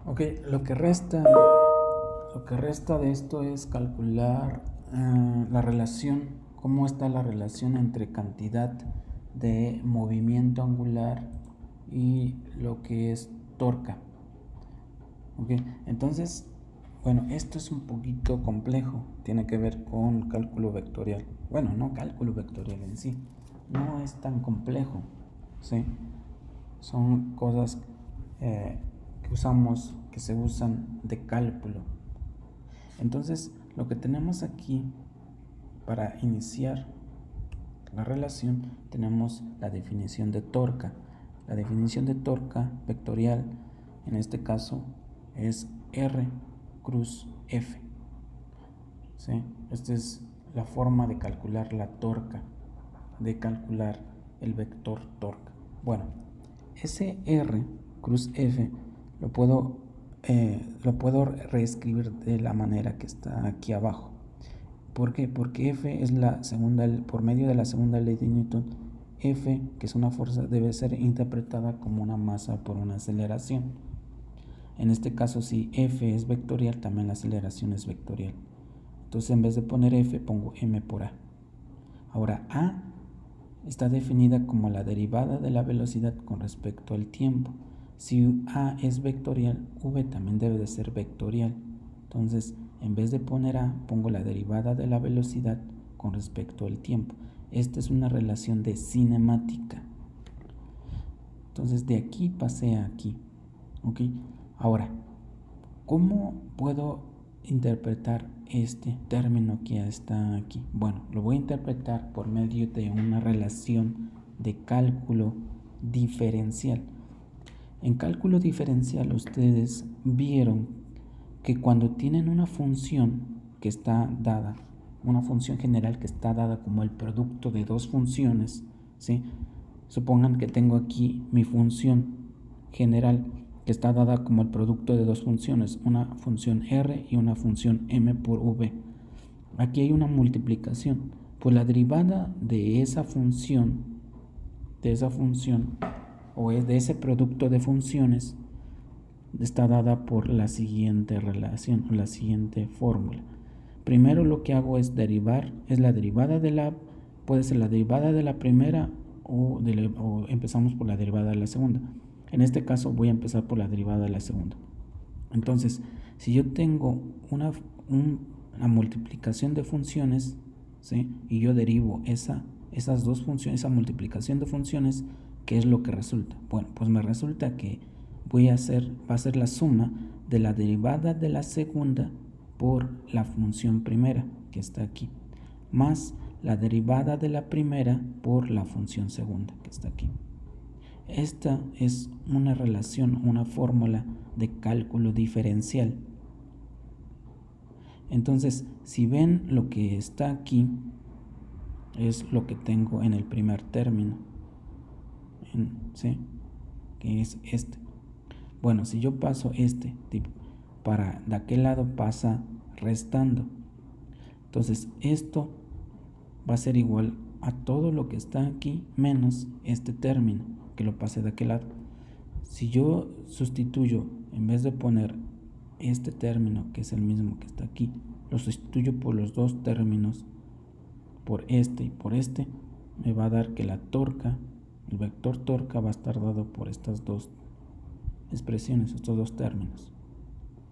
Ok, lo que resta de esto es calcular la relación, cómo está la relación entre cantidad de movimiento angular y lo que es torca. Ok, entonces, bueno, esto es un poquito complejo, tiene que ver con cálculo vectorial. Bueno, no cálculo vectorial en sí, no es tan complejo, ¿sí? Son cosas que se usan de cálculo. Entonces, lo que tenemos aquí para iniciar la relación, tenemos la definición de torca. La definición de torca vectorial, en este caso, es R cruz F. ¿Sí? Esta es la forma de calcular la torca, de calcular el vector torca. Bueno, ese R cruz F lo puedo, lo puedo reescribir de la manera que está aquí abajo. ¿Por qué? Porque F es la segunda, por medio de la segunda ley de Newton, F, que es una fuerza, debe ser interpretada como una masa por una aceleración. En este caso, si F es vectorial, también la aceleración es vectorial. Entonces, en vez de poner F, pongo M por A. Ahora, A está definida como la derivada de la velocidad con respecto al tiempo. Si A es vectorial, V también debe de ser vectorial. Entonces, en vez de poner A, pongo la derivada de la velocidad con respecto al tiempo. Esta es una relación de cinemática. Entonces, de aquí pasé a aquí. ¿Ok? Ahora, ¿cómo puedo interpretar este término que está aquí? Bueno, lo voy a interpretar por medio de una relación de cálculo diferencial. En cálculo diferencial ustedes vieron que cuando tienen una función que está dada, una función general que está dada como el producto de dos funciones, ¿sí? Supongan que tengo aquí mi función general que está dada como el producto de dos funciones, una función r y una función m por v. Aquí hay una multiplicación, pues la derivada de esa función o de ese producto de funciones está dada por la siguiente relación o la siguiente fórmula. Primero lo que hago es derivar, puede ser la derivada de la primera o empezamos por la derivada de la segunda. En este caso voy a empezar por la derivada de la segunda. Entonces, si yo tengo una multiplicación de funciones, ¿sí? Y yo derivo esas dos funciones, esa multiplicación de funciones, ¿qué es lo que resulta? Bueno, pues me resulta que va a ser la suma de la derivada de la segunda por la función primera, que está aquí, más la derivada de la primera por la función segunda, que está aquí. Esta es una relación, una fórmula de cálculo diferencial. Entonces, si ven, lo que está aquí es lo que tengo en el primer término, ¿sí? Que es este. Bueno, si yo paso este para de aquel lado, pasa restando. Entonces, esto va a ser igual a todo lo que está aquí menos este término que lo pasé de aquel lado. Si yo sustituyo, en vez de poner este término, que es el mismo que está aquí, lo sustituyo por los dos términos, por este y por este, me va a dar que la torca, el vector torca, va a estar dado por estas dos expresiones, estos dos términos.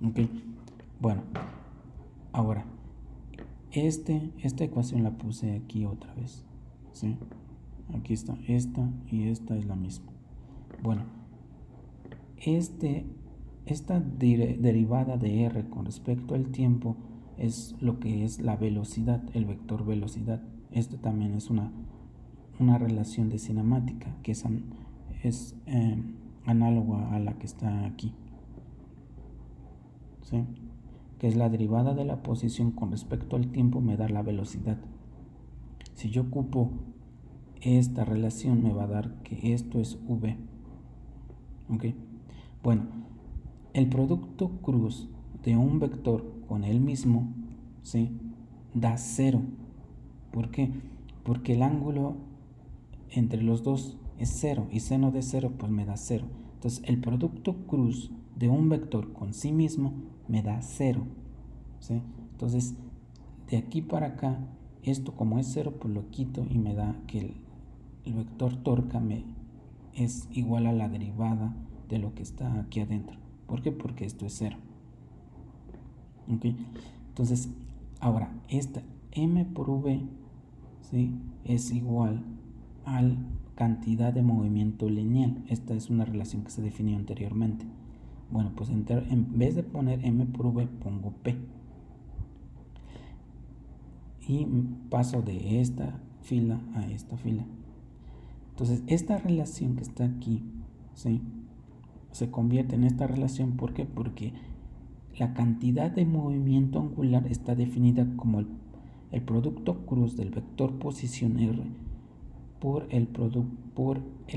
¿Ok? Bueno, ahora, esta ecuación la puse aquí otra vez, ¿sí? Aquí está, esta y esta es la misma. Bueno, esta derivada de r con respecto al tiempo es lo que es la velocidad, el vector velocidad. Esto también es una relación de cinemática que es análoga a la que está aquí, ¿sí? Que es la derivada de la posición con respecto al tiempo me da la velocidad. Si yo ocupo esta relación me va a dar que esto es v. ¿Ok? Bueno, el producto cruz de un vector con él mismo, ¿sí?, da 0. ¿Por qué? Porque el ángulo entre los dos es 0 y seno de 0 pues me da 0. Entonces el producto cruz de un vector con sí mismo me da 0, ¿sí? Entonces, de aquí para acá, esto como es 0, pues lo quito y me da que el vector torca es igual a la derivada de lo que está aquí adentro. ¿Por qué? Porque esto es 0. ¿Ok? Entonces, ahora, esta m por v, ¿sí?, es igual a la cantidad de movimiento lineal. Esta es una relación que se definió anteriormente. Bueno, pues en vez de poner m por v, pongo p. Y paso de esta fila a esta fila. Entonces, esta relación que está aquí, ¿sí?, se convierte en esta relación. ¿Por qué? Porque la cantidad de movimiento angular está definida como el producto cruz del vector posición R por el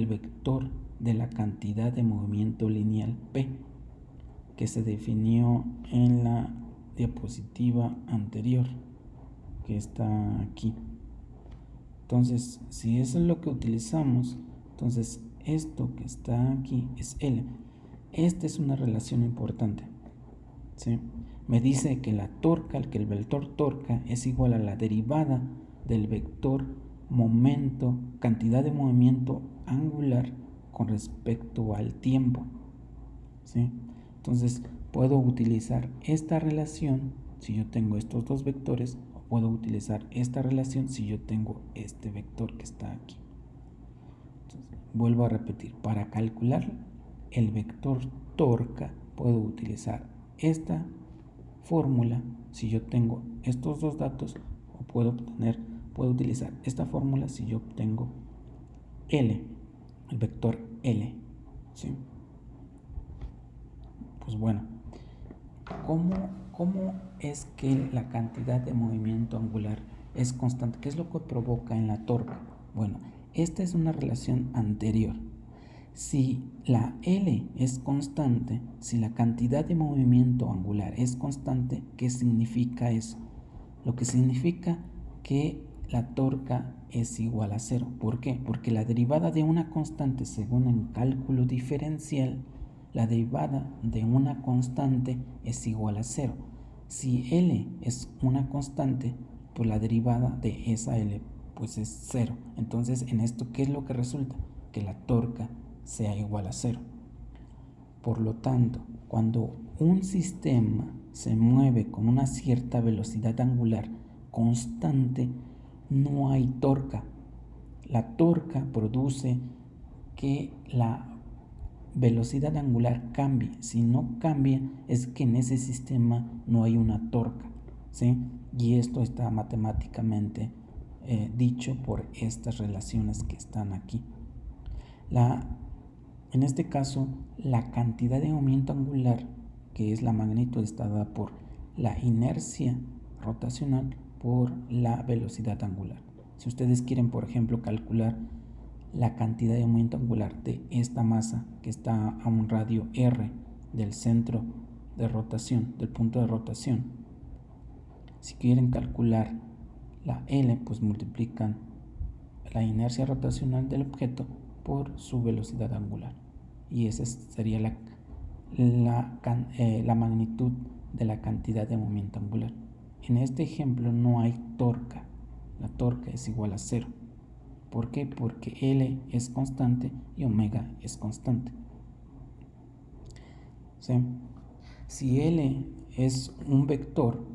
vector de la cantidad de movimiento lineal P, que se definió en la diapositiva anterior, que está aquí. Entonces, si eso es lo que utilizamos, entonces esto que está aquí es L. Esta es una relación importante, ¿sí? Me dice que el vector torca es igual a la derivada del vector momento, cantidad de movimiento angular con respecto al tiempo, ¿sí? Entonces, puedo utilizar esta relación si yo tengo estos dos vectores, o puedo utilizar esta relación si yo tengo este vector que está aquí. Entonces, vuelvo a repetir, para calcular el vector torca puedo utilizar esta fórmula si yo tengo estos dos datos, o puedo utilizar esta fórmula si yo obtengo L, el vector L, ¿sí? Pues bueno, ¿cómo es que la cantidad de movimiento angular es constante? ¿Qué es lo que provoca en la torca? Bueno, esta es una relación anterior. Si la L es constante, si la cantidad de movimiento angular es constante, ¿qué significa eso? Lo que significa que la torca es igual a 0. ¿Por qué? Porque la derivada de una constante, según el cálculo diferencial, la derivada de una constante es igual a 0. Si L es una constante, pues la derivada de esa L pues es 0. Entonces, en esto, ¿qué es lo que resulta? Que la torca sea igual a 0. Por lo tanto, cuando un sistema se mueve con una cierta velocidad angular constante, no hay torca. La torca produce que la velocidad angular cambie. Si no cambia, es que en ese sistema no hay una torca, ¿sí? Y esto está matemáticamente dicho por estas relaciones que están aquí. En este caso, la cantidad de movimiento angular, que es la magnitud, está dada por la inercia rotacional por la velocidad angular. Si ustedes quieren, por ejemplo, calcular la cantidad de movimiento angular de esta masa que está a un radio r del centro de rotación, del punto de rotación, si quieren calcular la L, pues multiplican la inercia rotacional del objeto por su velocidad angular, y esa sería la magnitud de la cantidad de movimiento angular. En este ejemplo no hay torca, la torca es igual a 0. ¿Por qué? Porque L es constante y omega es constante, ¿sí? Si L es un vector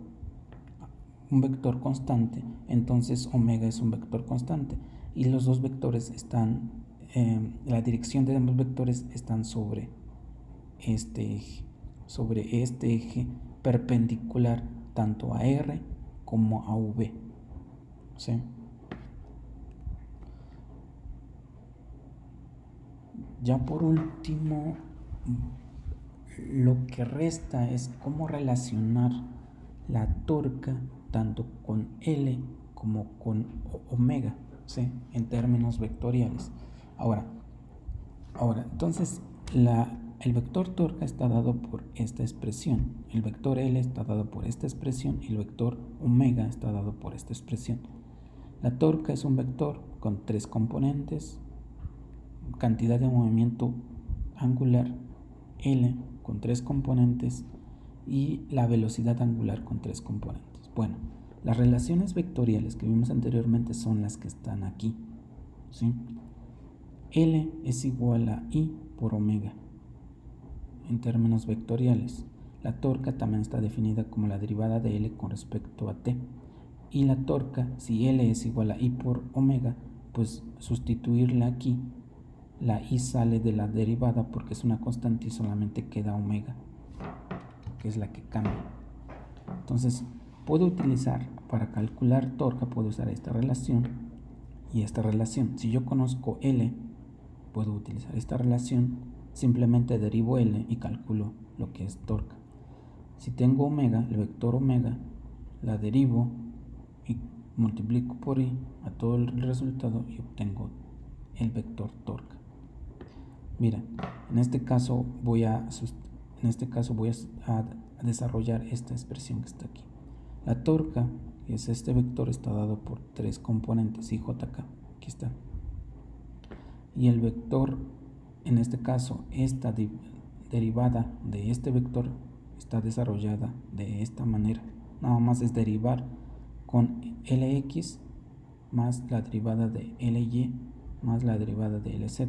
constante, entonces omega es un vector constante, y los dos vectores están, la dirección de ambos vectores están sobre este eje perpendicular tanto a R como a V, ¿sí? Ya por último, lo que resta es cómo relacionar la torca tanto con L como con omega, ¿sí?, en términos vectoriales. Ahora, entonces, el vector torca está dado por esta expresión, el vector L está dado por esta expresión y el vector omega está dado por esta expresión. La torca es un vector con 3 componentes: cantidad de movimiento angular L, con 3 componentes y la velocidad angular con 3 componentes. Bueno, las relaciones vectoriales que vimos anteriormente son las que están aquí, ¿sí? L es igual a I por omega en términos vectoriales. La torca también está definida como la derivada de L con respecto a T. Y la torca, si L es igual a I por omega, pues sustituirla aquí, la I sale de la derivada porque es una constante y solamente queda omega, que es la que cambia. Entonces, puedo utilizar, para calcular torca, puedo usar esta relación y esta relación. Si yo conozco L, puedo utilizar esta relación, simplemente derivo L y calculo lo que es torca. Si tengo omega, el vector omega, la derivo y multiplico por I a todo el resultado y obtengo el vector torca. Mira, en este caso voy a desarrollar esta expresión que está aquí. La torca, que es este vector, está dado por 3 componentes, I, J, K. Aquí está. Y el vector, en este caso, esta derivada de este vector está desarrollada de esta manera. Nada más es derivar con Lx más la derivada de Ly más la derivada de Lz,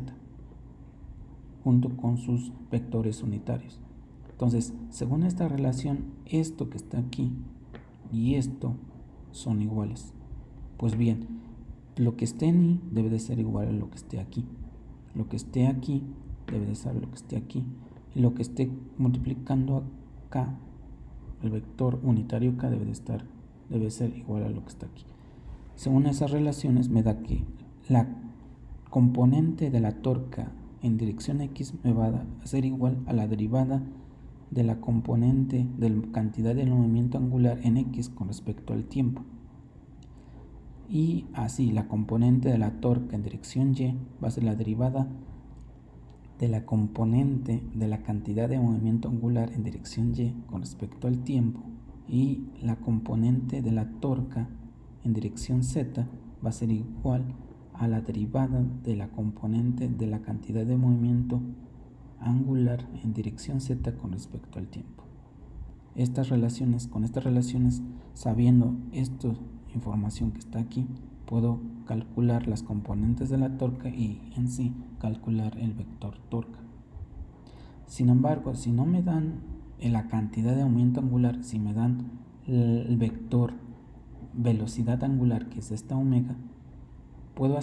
junto con sus vectores unitarios. Entonces, según esta relación, esto que está aquí y esto son iguales. Pues bien, lo que esté en I debe de ser igual a lo que esté aquí. Lo que esté aquí debe de ser lo que esté aquí. Y lo que esté multiplicando acá, el vector unitario K debe ser igual a lo que está aquí. Según esas relaciones me da que la componente de la torca en dirección X me va a ser igual a la derivada de la componente de la cantidad de movimiento angular en X con respecto al tiempo. Y así la componente de la torca en dirección Y va a ser la derivada de la componente de la cantidad de movimiento angular en dirección Y con respecto al tiempo, y la componente de la torca en dirección Z va a ser igual a la derivada de la componente de la cantidad de movimiento angular en dirección Z con respecto al tiempo. Con estas relaciones, sabiendo esta información que está aquí, puedo calcular las componentes de la torca y en sí calcular el vector torca. Sin embargo, si no me dan la cantidad de movimiento angular, si me dan el vector velocidad angular, que es esta omega, puedo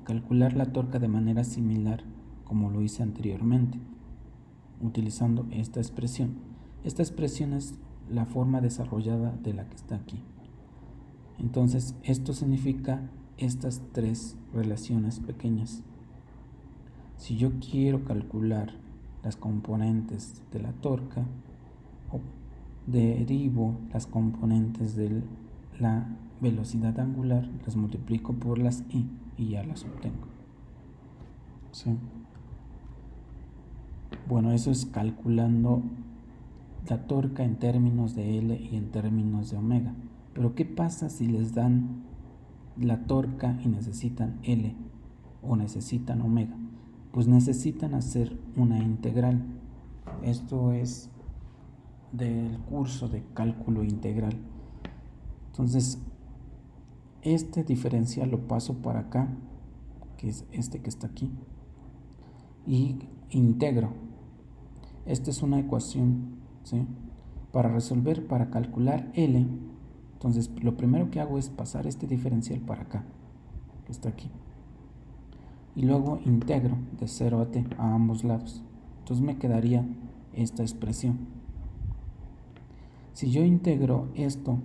calcular la torca de manera similar como lo hice anteriormente, utilizando esta expresión. Esta expresión es la forma desarrollada de la que está aquí. Entonces, esto significa estas 3 relaciones pequeñas. Si yo quiero calcular las componentes de la torca, derivo las componentes de la velocidad angular, las multiplico por las I y ya las obtengo. ¿Sí? Bueno, eso es calculando la torca en términos de L y en términos de omega. Pero ¿qué pasa si les dan la torca y necesitan L o necesitan omega? Pues necesitan hacer una integral. Esto es del curso de cálculo integral. Entonces, este diferencial lo paso para acá, que es este que está aquí, y integro. Esta es una ecuación, ¿sí? Para calcular L, entonces lo primero que hago es pasar este diferencial para acá, que está aquí. Y luego integro de 0 a t a ambos lados. Entonces me quedaría esta expresión. Si yo integro esto,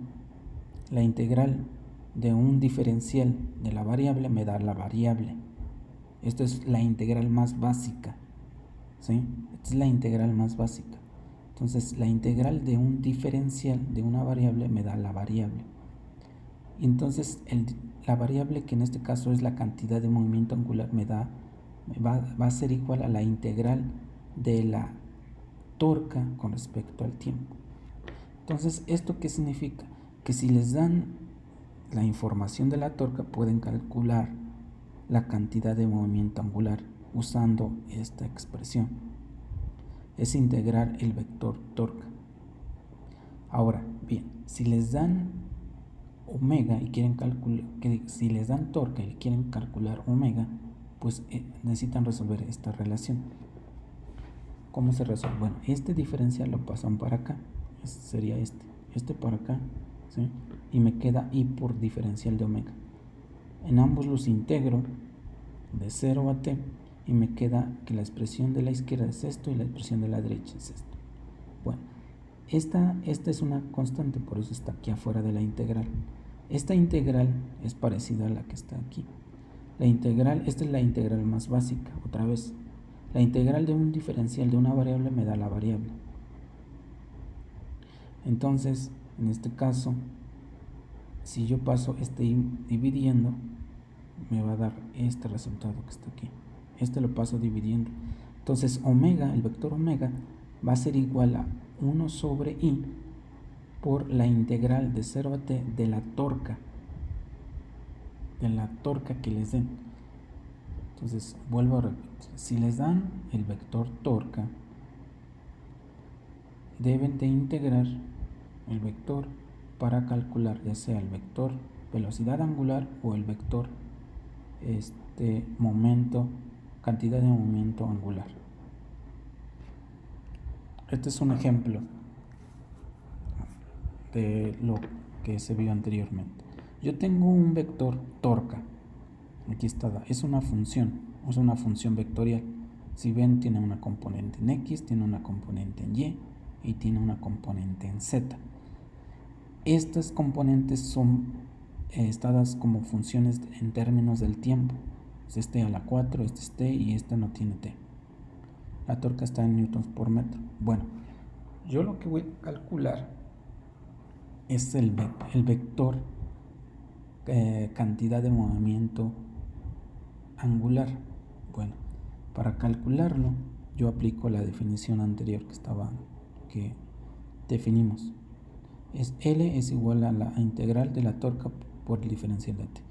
la integral de un diferencial de la variable me da la variable. Esta es la integral más básica, ¿sí? Esta es la integral más básica. Entonces la integral de un diferencial de una variable me da la variable. Y entonces la variable, que en este caso es la cantidad de movimiento angular, va a ser igual a la integral de la torca con respecto al tiempo. Entonces, ¿esto qué significa? Que si les dan la información de la torca, pueden calcular la cantidad de movimiento angular usando esta expresión. es integrar el vector torca. Ahora, bien, si les dan omega y quieren calcular, si les dan torca y quieren calcular omega, pues necesitan resolver esta relación. ¿Cómo se resuelve? Bueno, este diferencial lo pasan para acá, sería este para acá, ¿sí? Y me queda I por diferencial de omega. En ambos los integro de 0 a t y me queda que la expresión de la izquierda es esto y la expresión de la derecha es esto. Bueno, esta es una constante, por eso está aquí afuera de la integral. Esta integral es parecida a la que está aquí. La integral, esta es la integral más básica, otra vez. La integral de un diferencial de una variable me da la variable. Entonces, en este caso, si yo paso dividiendo, me va a dar este resultado que está aquí. Este lo paso dividiendo. Entonces, omega, el vector omega, va a ser igual a 1 sobre I por la integral de 0 a t de la torca que les den. Entonces, vuelvo a repetir, si les dan el vector torca, deben de integrar el vector para calcular ya sea el vector velocidad angular o el vector momento, cantidad de movimiento angular. Este es un ejemplo de lo que se vio anteriormente. Yo tengo un vector torca, aquí está, es una función vectorial. Si ven, tiene una componente en X, tiene una componente en Y tiene una componente en Z. Estas componentes son estadas como funciones en términos del tiempo. Este a la 4, este es t y este no tiene t. La torca está en newtons por metro. Bueno, yo lo que voy a calcular es el vector cantidad de movimiento angular. Bueno, para calcularlo yo aplico la definición anterior que definimos. L es igual a la integral de la torca por el diferencial de t.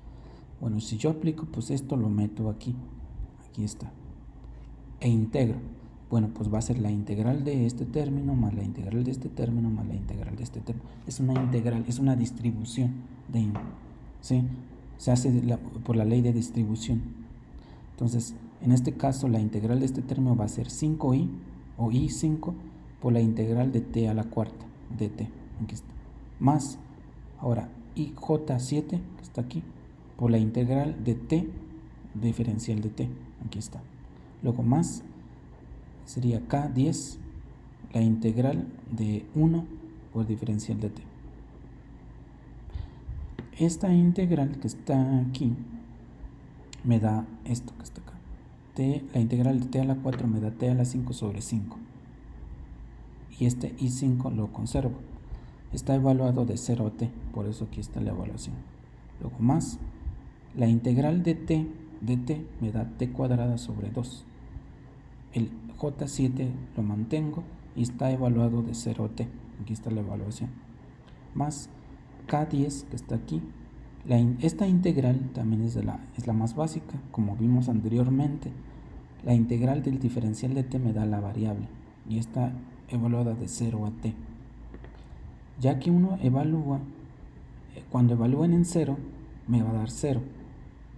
Bueno, si yo aplico, pues esto lo meto aquí está, e integro. Bueno, pues va a ser la integral de este término más la integral de este término más la integral de este término. Es una integral, es una distribución ¿sí? Se hace por la ley de distribución. Entonces, en este caso, la integral de este término va a ser 5i o i5 por la integral de t a la cuarta de t. Aquí está. Más, ahora, ij7, que está aquí, por la integral de t diferencial de t. Aquí está. Luego más, sería k10, la integral de 1 por diferencial de t. Esta integral que está aquí me da esto que está acá. La integral de t a la 4 me da t a la 5 sobre 5. Y este i5 lo conservo. Está evaluado de 0 a t, por eso aquí está la evaluación. Luego más, la integral de t me da t cuadrada sobre 2. El j7 lo mantengo y está evaluado de 0 a t. Aquí está la evaluación. Más k10 que está aquí. Esta integral también es la más básica, como vimos anteriormente. La integral del diferencial de t me da la variable y está evaluada de 0 a t. Ya que uno evalúa, cuando evalúen en 0 me va a dar 0,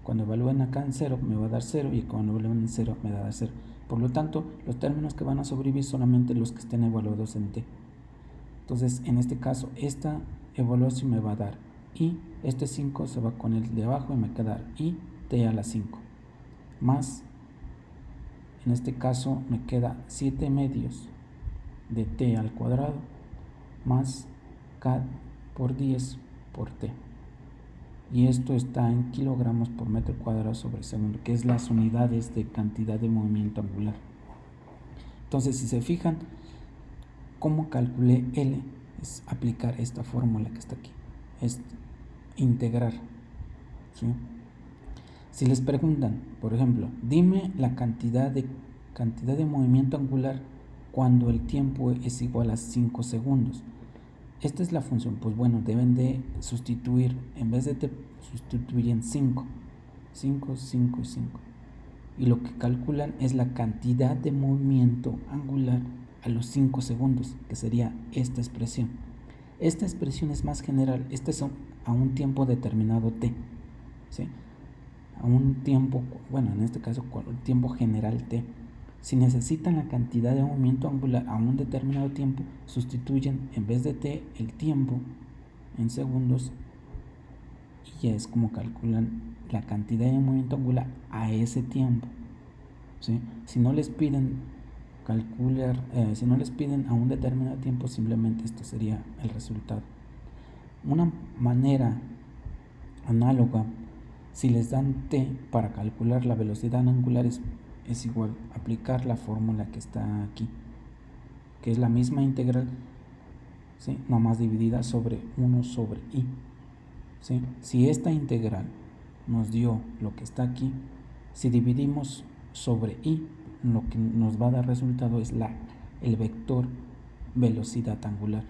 cuando evalúen acá en 0 me va a dar 0 y cuando evalúen en 0 me va a dar 0. Por lo tanto, los términos que van a sobrevivir solamente los que estén evaluados en t. Entonces, en este caso, esta evaluación me va a dar y este 5 se va con el de abajo y me queda i t a la 5 más, en este caso me queda 7 medios de t al cuadrado más k por 10 por t, y esto está en kilogramos por metro cuadrado sobre segundo, que es las unidades de cantidad de movimiento angular. Entonces, si se fijan, cómo calculé L es aplicar esta fórmula que está aquí, es integrar, ¿sí? Si les preguntan, por ejemplo, dime la cantidad de movimiento angular cuando el tiempo es igual a 5 segundos. Esta es la función, pues bueno, deben de sustituir, en vez de t, sustituir en 5, 5, 5 y 5. Y lo que calculan es la cantidad de movimiento angular a los 5 segundos, que sería esta expresión. Esta expresión es más general, este es a un tiempo determinado t, ¿sí? A un tiempo, bueno, en este caso, tiempo general t. Si necesitan la cantidad de movimiento angular a un determinado tiempo, sustituyen en vez de t el tiempo en segundos y ya es como calculan la cantidad de movimiento angular a ese tiempo, ¿sí? Si no les piden si no les piden a un determinado tiempo, simplemente esto sería el resultado. Una manera análoga, si les dan t para calcular la velocidad angular, es igual aplicar la fórmula que está aquí, que es la misma integral, ¿sí? Nomás dividida sobre 1 sobre i, ¿sí? Si esta integral nos dio lo que está aquí, si dividimos sobre i, lo que nos va a dar resultado es el vector velocidad angular.